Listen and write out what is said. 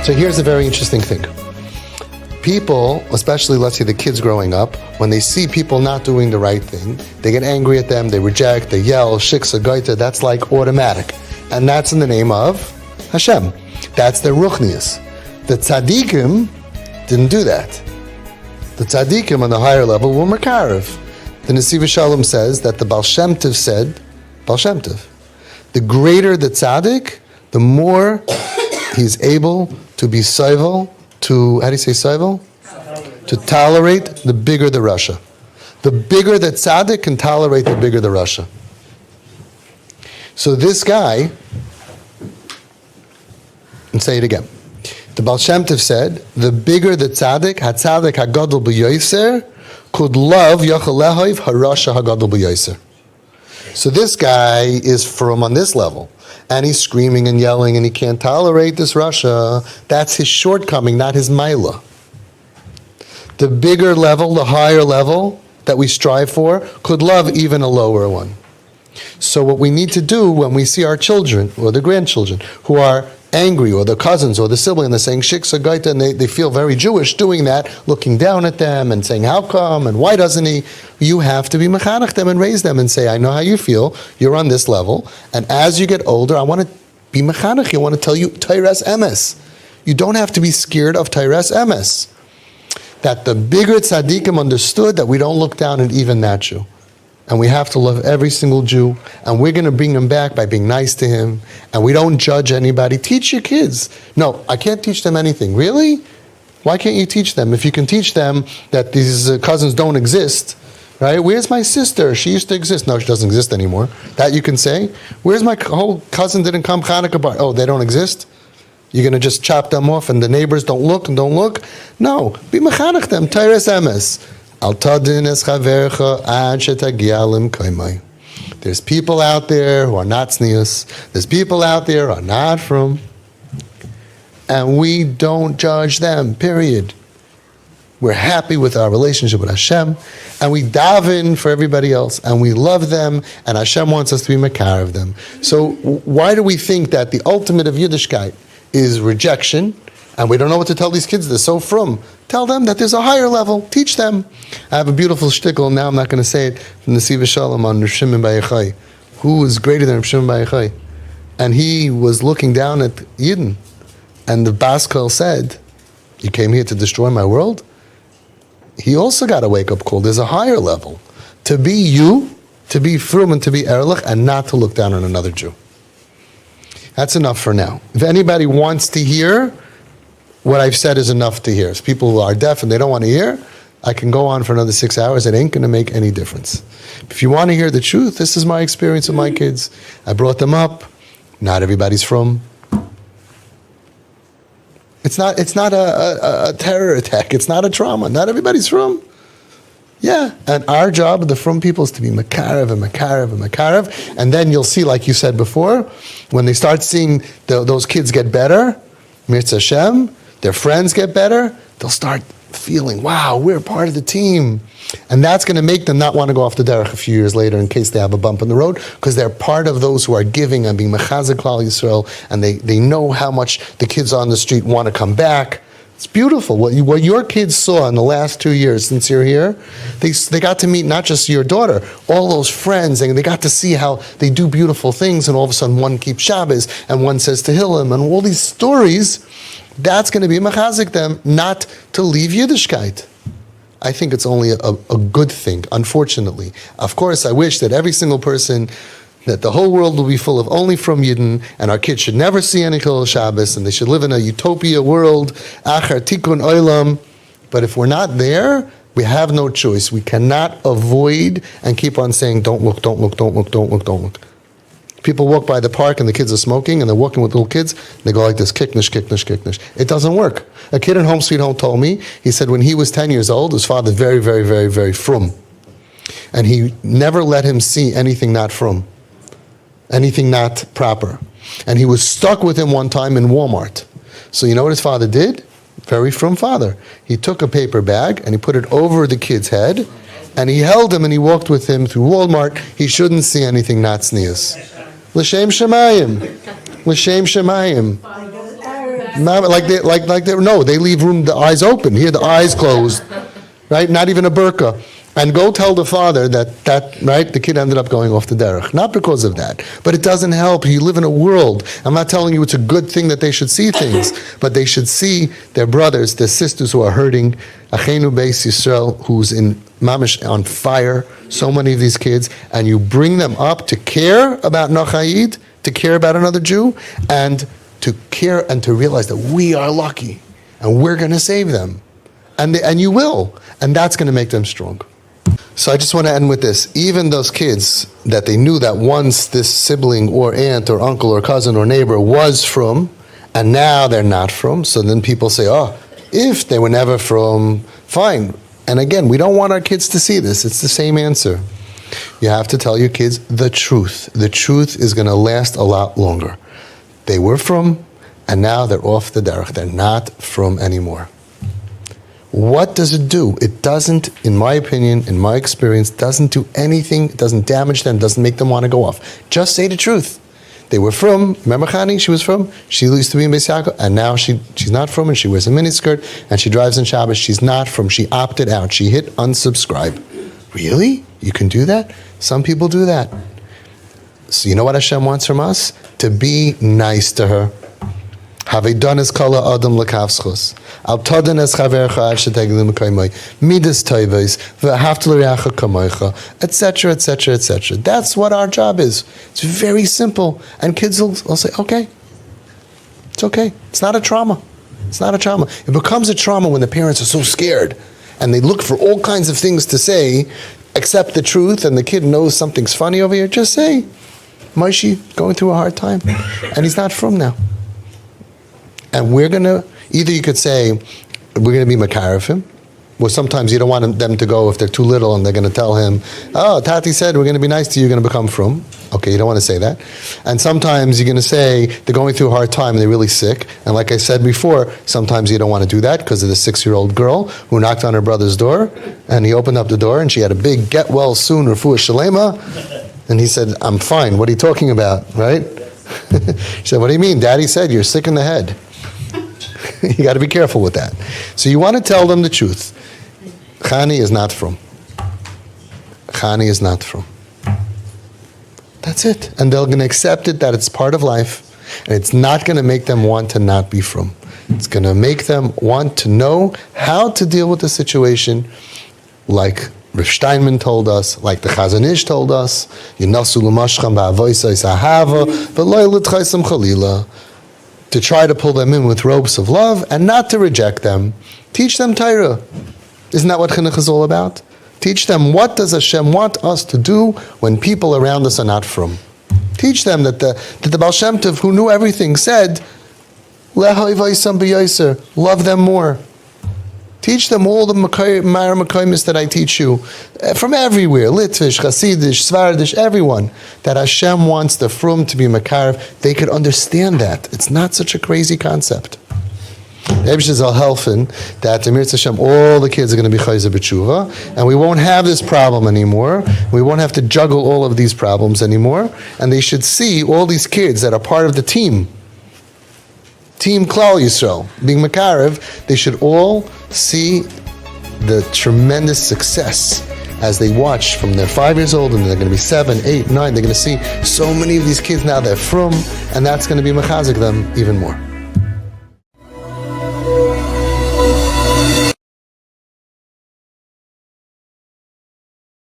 So here's a very interesting thing. People, especially let's say the kids growing up, when they see people not doing the right thing, they get angry at them, they reject, they yell, shiksa, gaita, that's like automatic. And that's in the name of Hashem. That's their ruchnius. The tzaddikim didn't do that. The tzaddikim on the higher level were makarev. The Nesiv Shalom says that the Baal Shem Tov said, Baal Shem Tov, the greater the tzaddik, the more he's able to be soivel, to, how do you say soivel? To tolerate, the bigger the Russia. The bigger the tzaddik can tolerate, the bigger the Russia. So this guy, and say it again. The Baal Shem Tov said, the bigger the tzaddik, ha-tzaddik ha-gadol b'yoser, could love yachalehayiv ha-rasha ha-gadol b'yoser. So this guy is from on this level, and he's screaming and yelling, and he can't tolerate this Russia. That's his shortcoming, not his maila. The bigger level, the higher level that we strive for, could love even a lower one. So what we need to do when we see our children, or the grandchildren, who are angry, or the cousins, or the sibling, they're saying shiksa gaita, and they feel very Jewish doing that, looking down at them and saying, how come, and why doesn't he? You have to be mechanech them and raise them and say, I know how you feel, you're on this level, and as you get older, I want to be mechanech, I want to tell you Teiras Emes. You don't have to be scared of Teiras Emes. That the bigger tzaddikim understood that we don't look down at even that Jew. And we have to love every single Jew, and we're going to bring him back by being nice to him, and we don't judge anybody. Teach your kids. No, I can't teach them anything. Really? Why can't you teach them? If you can teach them that these cousins don't exist, right? Where's my sister? She used to exist. No, she doesn't exist anymore. That you can say. Where's my whole cousin didn't come Hanukkah bar? Oh, they don't exist? You're going to just chop them off, and the neighbors don't look and don't look? No. Be mechanech them. Teiras emes. There's people out there who are not tznius. There's people out there who are not from. And we don't judge them, period. We're happy with our relationship with Hashem, and we daven for everybody else, and we love them, and Hashem wants us to be makar of them. So why do we think that the ultimate of Yiddishkeit is rejection? And we don't know what to tell these kids. They're so frum. Tell them that there's a higher level. Teach them. I have a beautiful shtickle, now I'm not going to say it, from the Nesiv Shalom on Rav Shimon Bar Yochai, who is greater than Rav Shimon Bar Yochai. And he was looking down at Yidden. And the Baskel said, you came here to destroy my world? He also got a wake-up call. There's a higher level. To be you, to be frum and to be erlich, and not to look down on another Jew. That's enough for now. If anybody wants to hear, what I've said is enough to hear. If people who are deaf and they don't want to hear, I can go on for another 6 hours. It ain't going to make any difference. If you want to hear the truth, this is my experience with my kids. I brought them up. Not everybody's from. It's not a terror attack. It's not a trauma. Not everybody's from. Yeah, and our job, the from people, is to be makarev and makarev and makarev. And then you'll see, like you said before, when they start seeing those kids get better, Mirz Hashem, their friends get better, they'll start feeling, wow, we're part of the team. And that's going to make them not want to go off the derech a few years later in case they have a bump in the road, because they're part of those who are giving and being mechazik Klal Yisrael, and they know how much the kids on the street want to come back. It's beautiful. What your kids saw in the last 2 years since you're here, they got to meet not just your daughter, all those friends, and they got to see how they do beautiful things, and all of a sudden one keeps Shabbos, and one says Tehillim, and all these stories. That's going to be mechazik them, not to leave Yiddishkeit. I think it's only a good thing, unfortunately. Of course, I wish that every single person, that the whole world will be full of only from Yidden, and our kids should never see any Chilul Shabbos, and they should live in a utopia world, achar tikkun olam. But if we're not there, we have no choice. We cannot avoid and keep on saying, don't look, don't look, don't look, don't look, don't look. People walk by the park and the kids are smoking and they're walking with little kids. They go like this, kiknish, kiknish, kiknish. It doesn't work. A kid in Home Sweet Home told me, he said when he was 10 years old, his father very, very, very, very frum. And he never let him see anything not frum, anything not proper. And he was stuck with him one time in Walmart. So you know what his father did? Very frum father. He took a paper bag and he put it over the kid's head and he held him and he walked with him through Walmart. He shouldn't see anything not sneeze. L'shem shemayim. L'shem shemayim. Not like they no, they leave room, the eyes open. Here, the eyes closed, right? Not even a burqa. And go tell the father that right, the kid ended up going off the derech. Not because of that, but it doesn't help. You live in a world. I'm not telling you it's a good thing that they should see things, but they should see their brothers, their sisters who are hurting. Achenu Beis Yisrael, who's in mamish on fire. So many of these kids, and you bring them up to care about Nachayid, to care about another Jew, and to care and to realize that we are lucky, and we're going to save them, and you will, and that's going to make them strong. So I just want to end with this. Even those kids that they knew that once this sibling or aunt or uncle or cousin or neighbor was from, and now they're not from, so then people say, oh, if they were never from, fine. And again, we don't want our kids to see this. It's the same answer. You have to tell your kids the truth. The truth is going to last a lot longer. They were from, and now they're off the derech. They're not from anymore. What does it do? It doesn't, in my opinion, in my experience, doesn't do anything. It doesn't damage them, doesn't make them want to go off. Just say the truth. They were from, remember Chani, she was from? She used to be in Beis Yaakov, and now she's not from, and she wears a miniskirt, and she drives in Shabbos. She's not from, she opted out. She hit unsubscribe. Really? You can do that? Some people do that. So you know what Hashem wants from us? To be nice to her. Havedanis kala adam lekavschus. Al todanes chavercha ad sheteglim kaimai. Midas toivos v'haftal reacha kamoicha, etc., etc., etc. That's what our job is. It's very simple, and kids will say, "Okay, it's okay. It's not a trauma. It's not a trauma." It becomes a trauma when the parents are so scared, and they look for all kinds of things to say, accept the truth, and the kid knows something's funny over here. Just say, "Moshe going through a hard time, and he's not from now." And we're going to, either you could say, we're going to be makar of him, or sometimes you don't want them to go if they're too little and they're going to tell him, oh, Tati said we're going to be nice to you, you're going to become from. Okay, you don't want to say that. And sometimes you're going to say they're going through a hard time and they're really sick. And like I said before, sometimes you don't want to do that because of the 6-year-old girl who knocked on her brother's door, and he opened up the door and she had a big get well soon refuah shalema. And he said, I'm fine, what are you talking about, right? She said, what do you mean? Daddy said you're sick in the head. You got to be careful with that. So you want to tell them the truth. Chani is not from. Chani is not from. That's it. And they're going to accept it that it's part of life. And it's not going to make them want to not be from. It's going to make them want to know how to deal with the situation, like Rav Steinman told us, like the Chazon Ish told us, Yinasu l'mashcham ba'avoisais ahava v'lo l'tchaisam chalila, to try to pull them in with ropes of love and not to reject them. Teach them Torah. Isn't that what chinuch is all about? Teach them what does Hashem want us to do when people around us are not from. Teach them that the Baal Shem Tov, who knew everything, said, love them more. Teach them all the Ma'ar Makaimis that I teach you from everywhere, Litvish, Hasidish, Svardish, everyone, that Hashem wants the Frum to be Makarav. They could understand that. It's not such a crazy concept. Ebrish is al helfen that Amir Hashem, all the kids are going to be Chayzer B'tshuva, and we won't have this problem anymore. We won't have to juggle all of these problems anymore, and they should see all these kids that are part of the team Klal Yisrael, being Makarev, they should all see the tremendous success as they watch from they're 5 years old and they're going to be 7, 8, 9. They're going to see so many of these kids now they're from, and that's going to be machazik them even more.